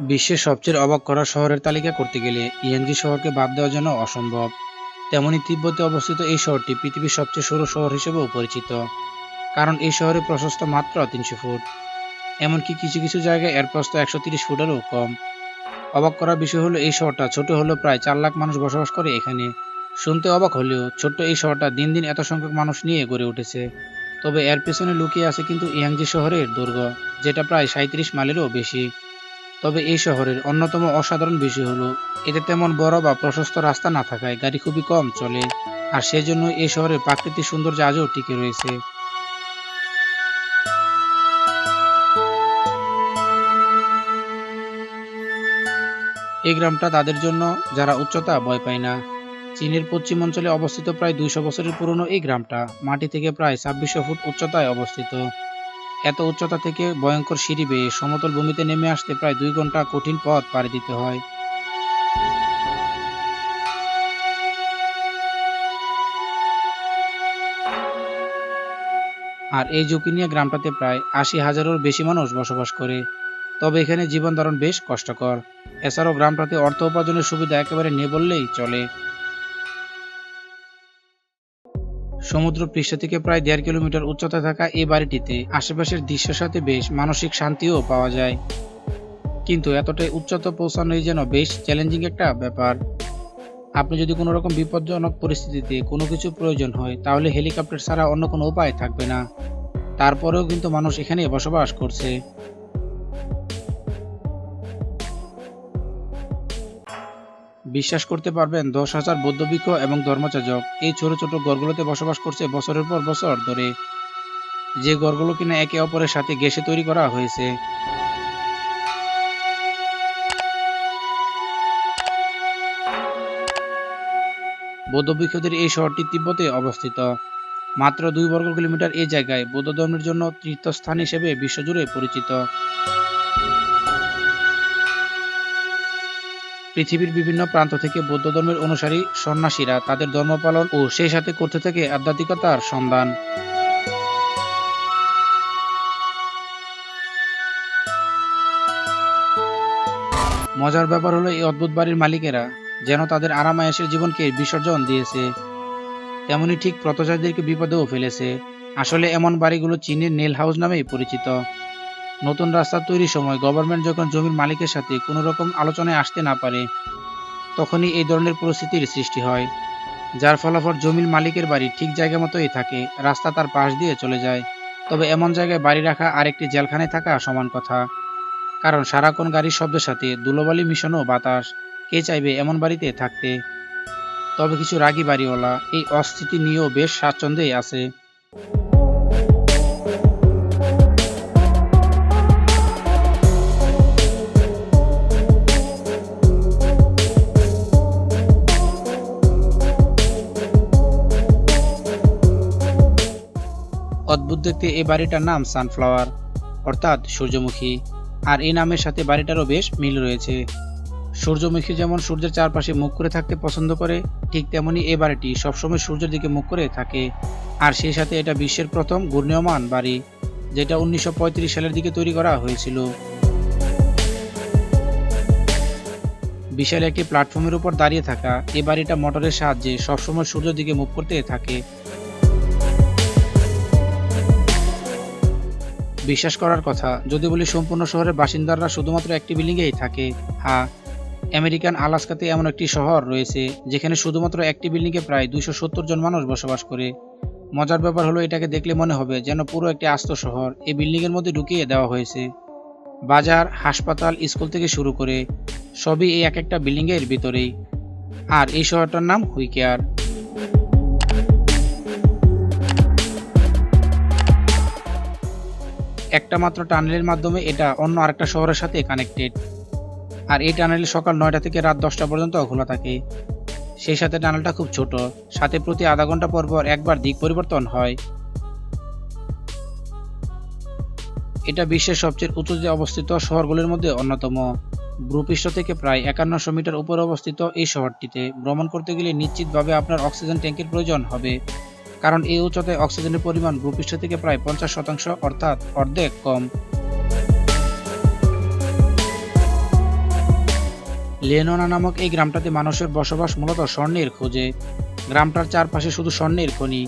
বিশ্বের সবচেয়ে অবাক করা শহরের তালিকা করতে গেলে ইয়াংজি শহরকে বাদ দেওয়া যেন অসম্ভব। তেমনি তিব্বতে অবস্থিত এই শহরটি পৃথিবীর সবচেয়ে সরু শহর হিসেবেও পরিচিত, কারণ এই শহরে প্রশস্ত মাত্র ৩০০ ফুট। এমনকি কিছু কিছু জায়গায় এর প্রস্থ ১৩০ ফুটেরও কম। অবাক করার বিষয় হলো এই শহরটা ছোট হলেও প্রায় ৪ লাখ মানুষ বসবাস করে এখানে। শুনতে অবাক হলেও ছোট্ট এই শহরটা দিন দিন এত সংখ্যক মানুষ নিয়ে গড়ে উঠেছে। তবে এর পেছনে লুকিয়ে আছে কিন্তু ইয়াংজি শহরের দৈর্ঘ্য, যেটা প্রায় ৩৭ মাইলেরও বেশি। তবে এই শহরের অন্যতম অসাধারণ বিষয় হলো এতে তেমন বড় বা প্রশস্ত রাস্তা না থাকায় গাড়ি খুবই কম চলে, আর সেজন্য এই শহরের প্রাকৃতিক সৌন্দর্য আজও টিকে রয়েছে। এই গ্রামটা তাদের জন্য যারা উচ্চতা ভয় পায় না। চীনের পশ্চিম অঞ্চলে অবস্থিত প্রায় ২০০ বছরের পুরনো এই গ্রামটা মাটি থেকে প্রায় ২৬০০ ফুট উচ্চতায় অবস্থিত। এত উচ্চতা থেকে ভয়ঙ্কর সিঁড়ি বেয়ে সমতল ভূমিতে নেমে আসতে প্রায় ২ ঘন্টা কঠিন পথ পাড়ি দিতে হয়। আর এই ঝুঁকি নিয়ে গ্রামটাতে প্রায় ৮০,০০০-এরও বেশি মানুষ বসবাস করে। তবে এখানে জীবন ধারণ বেশ কষ্টকর। এছাড়াও গ্রামটাতে অর্থ উপার্জনের সুবিধা একেবারে নেই বললেই চলে। সমুদ্র পৃষ্ঠ থেকে প্রায় ১.৫ কিলোমিটার উচ্চতায় থাকা এই বাড়িটিতে আশেপাশের দৃশ্যের সাথে বেশ মানসিক শান্তিও পাওয়া যায়। কিন্তু এতটাই উচ্চতা পৌঁছানোই যেন বেশ চ্যালেঞ্জিং একটা ব্যাপার। আপনি যদি কোনো রকম বিপজ্জনক পরিস্থিতিতে কোনো কিছু প্রয়োজন হয় তাহলে হেলিকপ্টার ছাড়া অন্য কোনো উপায় থাকবে না। তারপরেও কিন্তু মানুষ এখানে বসবাস করছে। বিশ্বাস করতে পারবেন ১০,০০০ বৌদ্ধভিক্ষু এবং ধর্মযাজক এই ছোট ছোট ঘরগুলোতে বসবাস করছে বছরের পর বছর ধরে, যে ঘরগুলো কিনা একে অপরের সাথে ঘেঁষে তৈরি করা হয়েছে। বৌদ্ধ ভিক্ষুদের এই শহরটি তিব্বতে অবস্থিত। মাত্র ২ বর্গ কিলোমিটার এই জায়গায় বৌদ্ধ ধর্মের জন্য তীর্থস্থান হিসেবে বিশ্বজুড়ে পরিচিত। পৃথিবীর বিভিন্ন প্রান্ত থেকে বৌদ্ধ ধর্মের অনুসারী সন্ন্যাসীরা তাদের ধর্ম পালন ও সেই সাথে করতে থাকে আধ্যাত্মিকতার সন্ধান। মজার ব্যাপার হলো এই অদ্ভুত বাড়ির মালিকেরা যেন তাদের আরামায়েশের জীবনকে বিসর্জন দিয়েছে, তেমনি ঠিক পথচারীদেরকে বিপদেও ফেলেছে। আসলে এমন বাড়িগুলো চীনের নেল হাউস নামেই পরিচিত। নতুন রাস্তা তৈরির সময় গভর্নমেন্ট যখন জমির মালিকের সাথে কোনো রকম আলোচনায় আসতে না পারে, তখনই এই ধরনের পরিস্থিতির সৃষ্টি হয়। যার ফলাফল জমির মালিকের বাড়ি ঠিক জায়গা মতোই থাকে, রাস্তা তার পাশ দিয়ে চলে যায়। তবে এমন জায়গায় বাড়ি রাখা আরেকটি জেলখানায় থাকা সমান কথা, কারণ সারাক্ষণ গাড়ির শব্দের সাথে ধুলোবালি মিশানো বাতাস, কে চাইবে এমন বাড়িতে থাকতে। তবে কিছু রাগী বাড়িওয়ালা এই অস্থিতি নিয়েও বেশ স্বাচ্ছন্দ্যেই আছে। অদ্ভুত দেখতে এই বাড়িটার নাম সানফ্লাওয়ার, অর্থাৎ সূর্যমুখী। আর এই নামের সাথে বাড়িটারও বেশ মিল রয়েছে। সূর্যমুখী যেমন সূর্যের চারপাশে মুখ করে থাকতে পছন্দ করে, ঠিক তেমনি এই বাড়িটি সবসময় সূর্যের দিকে মুখ করে থাকে। আর সেই সাথে এটা বিশ্বের প্রথম ঘূর্ণায়মান বাড়ি, যেটা ১৯৩৫ সালের দিকে তৈরি করা হয়েছিল। বিশাল একটি প্ল্যাটফর্মের উপর দাঁড়িয়ে থাকা এই বাড়িটা মোটরের সাহায্যে সবসময় সূর্যের দিকে মুখ করতে থাকে। বিশ্বাস করার কথা যদি বলি, সম্পূর্ণ শহরের বাসিন্দারা শুধুমাত্র একটি বিল্ডিংয়েই থাকে। হ্যাঁ, আমেরিকান আলাস্কাতে এমন একটি শহর রয়েছে যেখানে শুধুমাত্র একটি বিল্ডিংয়ে প্রায় ২৭০ জন মানুষ বসবাস করে। মজার ব্যাপার হলো এটাকে দেখলে মনে হবে যেন পুরো একটি আস্ত শহর এই বিল্ডিংয়ের মধ্যে ঢুকিয়ে দেওয়া হয়েছে। বাজার, হাসপাতাল, স্কুল থেকে শুরু করে সবই এই এক একটা বিল্ডিংয়ের ভিতরেই। আর এই শহরটার নাম হুইকেয়ার। একটা মাত্র টানেলের মাধ্যমে এটা অন্য আরেকটা শহরের সাথে কানেক্টেড। আর এই টানেল সকাল ৯টা থেকে রাত ১০টা পর্যন্ত খোলা থাকে। সেই সাথে টানেলটা খুব ছোট, সাথে প্রতি আধা ঘন্টা পর পর একবার দিক পরিবর্তন হয়। এটা বিশ্বের সবচেয়ে উঁচুতে অবস্থিত শহরগুলির মধ্যে অন্যতম। ভূপৃষ্ঠ থেকে প্রায় ৫১০০ মিটার উপরে অবস্থিত এই শহরটিতে ভ্রমণ করতে গেলে নিশ্চিতভাবে আপনার অক্সিজেন ট্যাঙ্কের প্রয়োজন হবে, কারণ এই উচ্চতায় অক্সিজেনের পরিমাণ ভূপৃষ্ঠ থেকে প্রায় ৫০% অর্থাৎ অর্ধেক কম। লেনোনা নামক এই গ্রামটাতে মানুষের বসবাস মূলত স্বর্ণের খোঁজে। গ্রামটার চারপাশে শুধু স্বর্ণের খনি,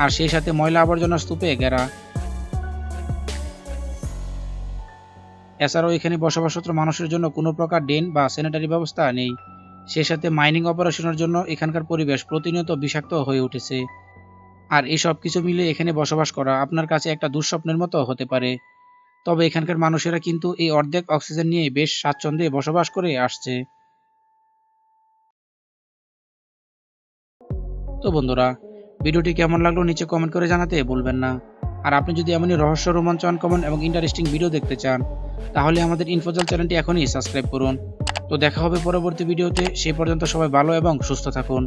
আর সেই সাথে ময়লা আবর্জনা স্তূপে ঘেরা। এছাড়াও এখানে বসবাসরত মানুষের জন্য কোনো প্রকার ড্রেন বা স্যানিটারি ব্যবস্থা নেই। সেই সাথে মাইনিং অপারেশনের জন্য এখানকার পরিবেশ প্রতিনিয়ত বিষাক্ত হয়ে উঠেছে। আর এই সব কিছু মিলে এখানে বসবাস করা আপনার কাছে একটা দুঃস্বপ্নের মতো হতে পারে। তবে এখানকার মানুষেরা কিন্তু এই অর্ধেক অক্সিজেন নিয়ে বেশ স্বাচ্ছন্দ্যে বসবাস করে আসছে। তো বন্ধুরা, ভিডিওটি কেমন লাগলো নিচে কমেন্ট করে জানাতে ভুলবেন না। আর আপনি যদি এমনই রহস্য, রোমাঞ্চ, আনকমন এবং ইন্টারেস্টিং ভিডিও দেখতে চান, তাহলে আমাদের ইনফোজাল চ্যানেলটি এখনই সাবস্ক্রাইব করুন। তো দেখা হবে পরবর্তী ভিডিওতে। সেই পর্যন্ত সবাই ভালো এবং সুস্থ থাকুন।